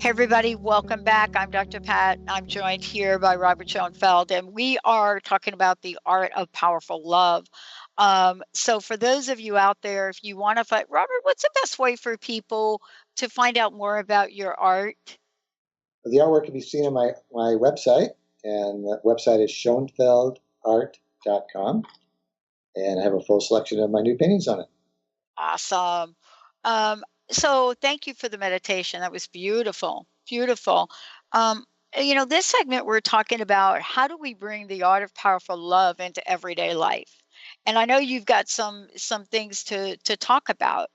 Hey everybody, welcome back. I'm Dr. Pat. I'm joined here by Robert Schoenfeld, and we are talking about the art of powerful love. So for those of you out there, if you want to find Robert, what's the best way for people to find out more about your art? The artwork can be seen on my website, and that website is schoenfeldart.com, and I have a full selection of my new paintings on it. Awesome. Um, so thank you for the meditation. That was beautiful, beautiful. Um, this segment we're talking about how do we bring the art of powerful love into everyday life? And I know you've got some things to talk about.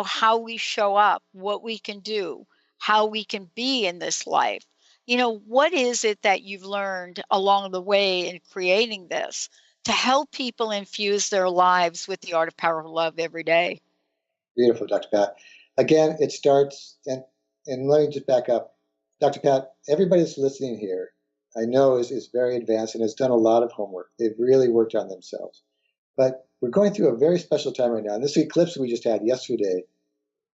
How we show up, what we can do, how we can be in this life. What is it that you've learned along the way in creating this to help people infuse their lives with the art of powerful love every day? Beautiful, Dr. Pat. Again, it starts, and let me just back up. Dr. Pat, everybody that's listening here, I know is very advanced and has done a lot of homework. They've really worked on themselves. But we're going through a very special time right now. And this eclipse we just had yesterday,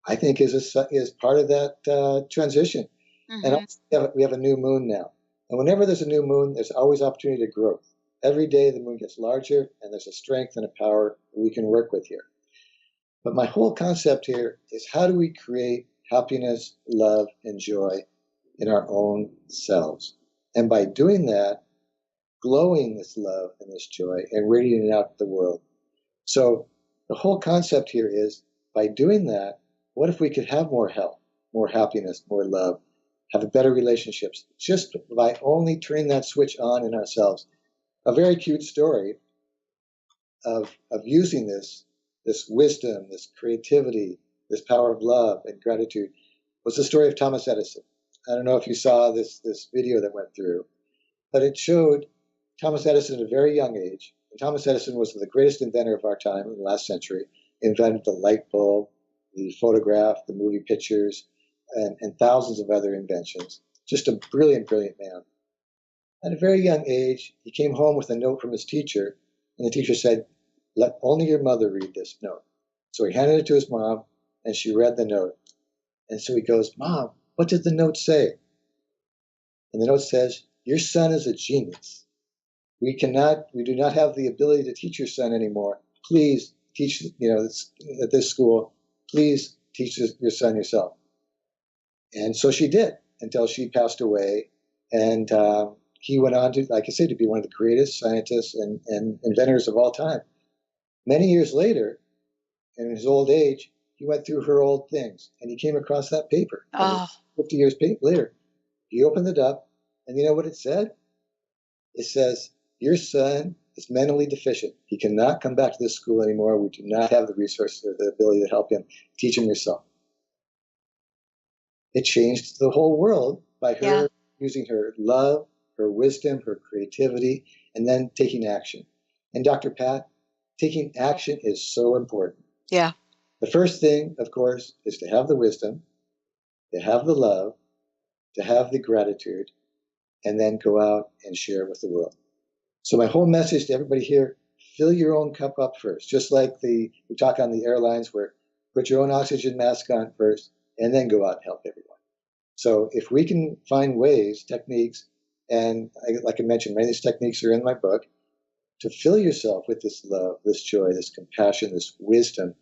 I think, is part of that transition. And Mhm. also we have a new moon now. And whenever there's a new moon, there's always opportunity to growth. Every day the moon gets larger, and there's a strength and a power we can work with here. But my whole concept here is how do we create happiness, love, and joy in our own selves? And by doing that, glowing this love and this joy and radiating it out to the world. So the whole concept here is by doing that, what if we could have more health, more happiness, more love, have better relationships just by only turning that switch on in ourselves? A very cute story of using this wisdom, this creativity, this power of love and gratitude was the story of Thomas Edison. I don't know if you saw this video that went through, but it showed Thomas Edison at a very young age. And Thomas Edison was the greatest inventor of our time in the last century. He invented the light bulb, the photograph, the movie pictures, and thousands of other inventions. Just a brilliant, brilliant man. At a very young age, he came home with a note from his teacher, and the teacher said, "Let only your mother read this note." So he handed it to his mom, and she read the note. And so he goes, "Mom, what did the note say?" And the note says, "Your son is a genius. We do not have the ability to teach your son anymore. Please teach, at this school, please teach your son yourself." And so she did until she passed away. And he went on to, like I said, to be one of the greatest scientists and inventors of all time. Many years later, in his old age, he went through her old things and he came across that paper. And Oh, 50 years later, he opened it up, and you know what it said? It says, "Your son is mentally deficient. He cannot come back to this school anymore. We do not have the resources or the ability to help him. Teach him yourself." It changed the whole world by yeah, her using her love, her wisdom, her creativity, and then taking action. And Dr. Pat, taking action is so important. yeah. The first thing, of course, is to have the wisdom, to have the love, to have the gratitude, and then go out and share with the world. So my whole message to everybody here, fill your own cup up first, just like we talk on the airlines where put your own oxygen mask on first and then go out and help everyone. So if we can find ways, techniques, and like I mentioned, many of these techniques are in my book, to fill yourself with this love, this joy, this compassion, this wisdom,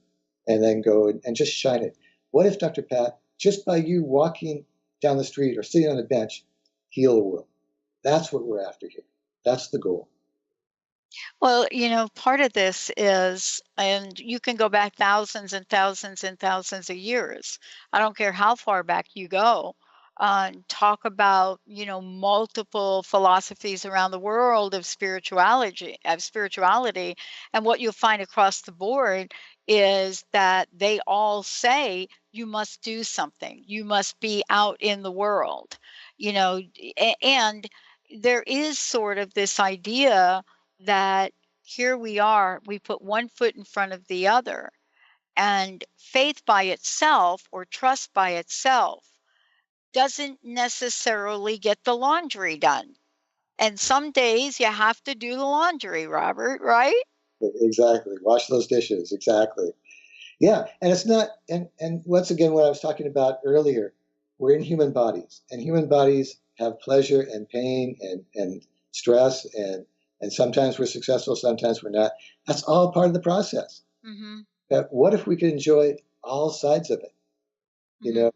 and then go and just shine it. What if, Dr. Pat, just by you walking down the street or sitting on a bench, heal the world? That's what we're after here. That's the goal. Well, part of this is, and you can go back thousands and thousands and thousands of years. I don't care how far back you go. Talk about, multiple philosophies around the world of spirituality, and what you'll find across the board is that they all say you must do something. You must be out in the world, and there is sort of this idea that here we are, we put one foot in front of the other. And faith by itself or trust by itself doesn't necessarily get the laundry done. And some days you have to do the laundry, Robert, right? Exactly. Wash those dishes. Exactly. Yeah. And it's not, and once again, what I was talking about earlier, we're in human bodies, and human bodies have pleasure and pain and stress, and sometimes we're successful, sometimes we're not. That's all part of the process. Mm-hmm. But what if we could enjoy all sides of it? You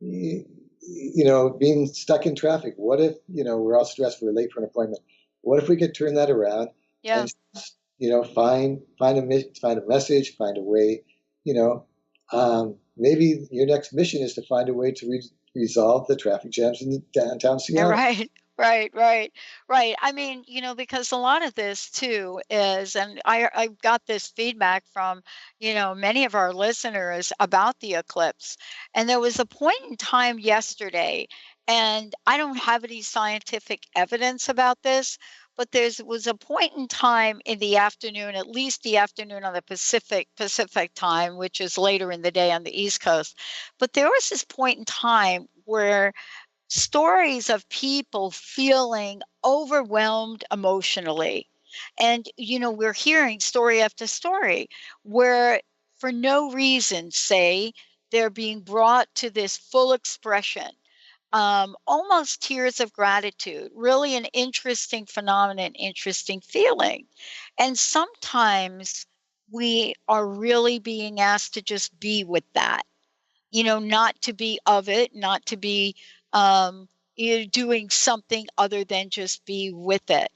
Mm-hmm. know, being stuck in traffic. What if, we're all stressed, we're late for an appointment. What if we could turn that around Yeah. and, find a message, find a way, maybe your next mission is to find a way to resolve the traffic jams in downtown Seattle. Right, right, right, right. I mean, because a lot of this too is, and I got this feedback from, many of our listeners about the eclipse. And there was a point in time yesterday, and I don't have any scientific evidence about this, but was a point in time in the afternoon, at least the afternoon on the Pacific time, which is later in the day on the East Coast. But there was this point in time where stories of people feeling overwhelmed emotionally. And, we're hearing story after story where, for no reason, say, they're being brought to this full expression, almost tears of gratitude, really an interesting phenomenon, interesting feeling. And sometimes we are really being asked to just be with that, not to be of it, not to be um, doing something other than just be with it.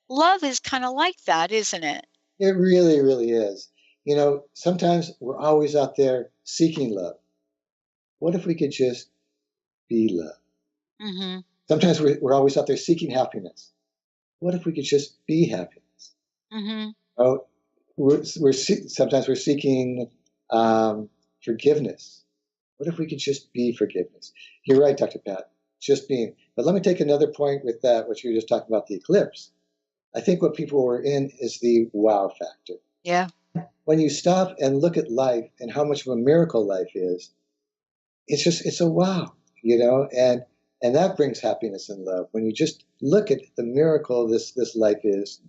Love is kind of like that, isn't it? It really, really is. Sometimes we're always out there seeking love. What if we could just be love? Mm-hmm. Sometimes we're always out there seeking happiness. What if we could just be happiness? Mm-hmm. Oh, sometimes we're seeking forgiveness. What if we could just be forgiveness? You're right, Dr. Pat, just being. But let me take another point with that, which you were just talking about the eclipse. I think what people were in is the wow factor. Yeah. When you stop and look at life and how much of a miracle life is, it's a wow, and that brings happiness and love. When you just look at the miracle this life is,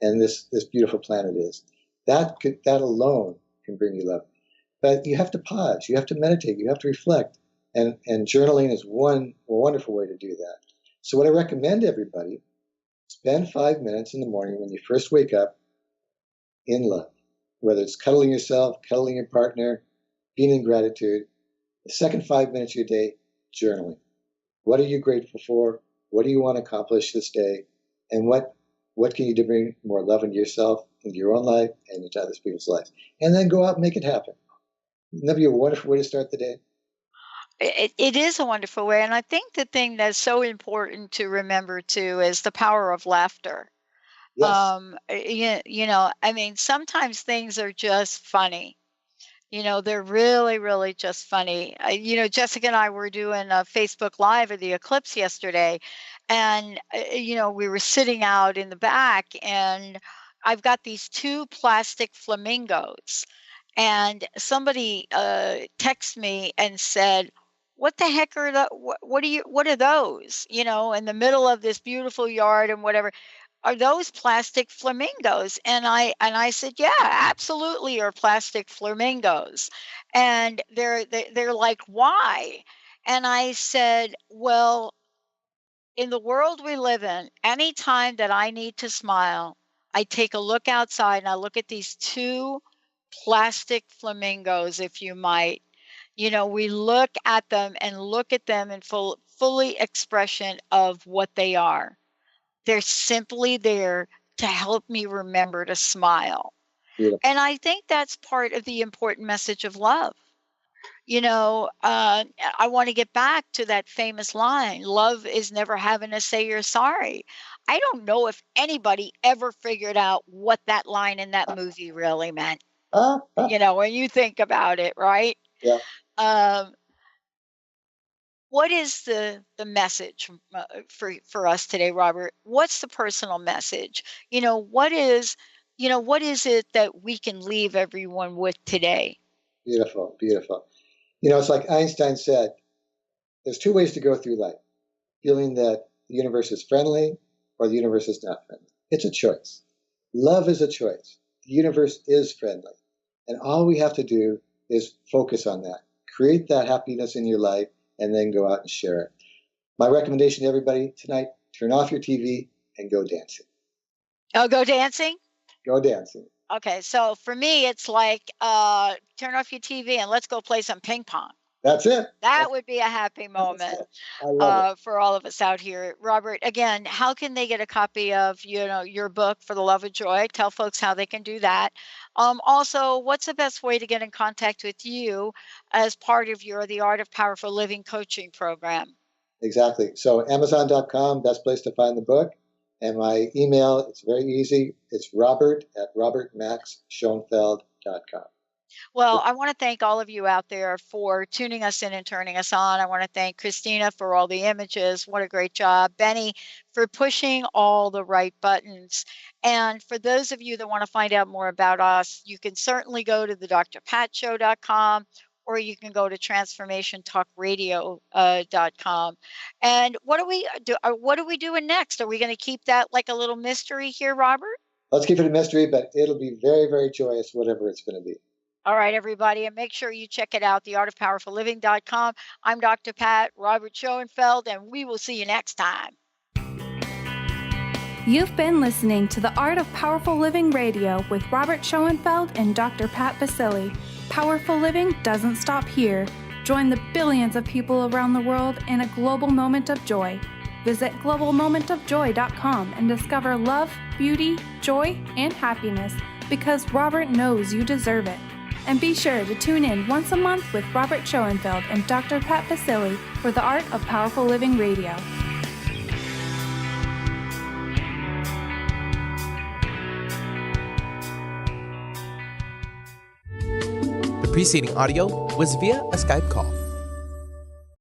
and this beautiful planet is, that alone can bring you love. But you have to pause, you have to meditate, you have to reflect, and journaling is one wonderful way to do that. So what I recommend to everybody: spend 5 minutes in the morning when you first wake up in love, whether it's cuddling yourself, cuddling your partner, being in gratitude. The second 5 minutes of your day, journaling. What are you grateful for? What do you want to accomplish this day? And what can you do to bring more love into yourself, into your own life, and into other people's lives? And then go out and make it happen. Wouldn't that be a wonderful way to start the day? It is a wonderful way. And I think the thing that's so important to remember too is the power of laughter. Yes. I mean, sometimes things are just funny. They're really, really just funny. Jessica and I were doing a Facebook Live of the eclipse yesterday, and we were sitting out in the back, and I've got these two plastic flamingos, and somebody texted me and said, "What the heck are the what are those?" In the middle of this beautiful yard and whatever, are those plastic flamingos? And I said, yeah, absolutely are plastic flamingos. And they're like, why? And I said, well, in the world we live in, anytime that I need to smile, I take a look outside and I look at these two plastic flamingos, if you might. We look at them and look at them in fully expression of what they are. They're simply there to help me remember to smile. Beautiful. And I think that's part of the important message of love. I want to get back to that famous line: love is never having to say you're sorry. I don't know if anybody ever figured out what that line in that movie really meant, when you think about it, right? Yeah. Um, what is the message for us today, Robert? What's the personal message? What is it that we can leave everyone with today? Beautiful. Beautiful. It's like Einstein said, there's two ways to go through life: feeling that the universe is friendly or the universe is not friendly. It's a choice. Love is a choice. The universe is friendly. And all we have to do is focus on that. Create that happiness in your life and then go out and share it. My recommendation to everybody tonight, turn off your TV and go dancing. Oh, go dancing? Go dancing. Okay, so for me, it's like turn off your TV and let's go play some ping pong. That's it. That would be a happy moment I love it. for all of us out here. Robert, again, how can they get a copy of your book, For the Love of Joy? Tell folks how they can do that. Also, what's the best way to get in contact with you as part of your The Art of Powerful Living coaching program? Exactly. So Amazon.com, best place to find the book. And my email, it's very easy. It's robert@robertmaxschoenfeld.com. Well, I want to thank all of you out there for tuning us in and turning us on. I want to thank Christina for all the images. What a great job. Benny for pushing all the right buttons. And for those of you that want to find out more about us, you can certainly go to the drpatshow.com or you can go to transformationtalkradio.com. And what are we doing next? Are we going to keep that like a little mystery here, Robert? Let's keep it a mystery, but it'll be very, very joyous, whatever it's going to be. All right, everybody, and make sure you check it out, theartofpowerfulliving.com. I'm Dr. Pat, Robert Schoenfeld, and we will see you next time. You've been listening to The Art of Powerful Living Radio with Robert Schoenfeld and Dr. Pat Baccili. Powerful living doesn't stop here. Join the billions of people around the world in a global moment of joy. Visit globalmomentofjoy.com and discover love, beauty, joy, and happiness because Robert knows you deserve it. And be sure to tune in once a month with Robert Schoenfeld and Dr. Pat Baccili for The Art of Powerful Living Radio. The preceding audio was via a Skype call.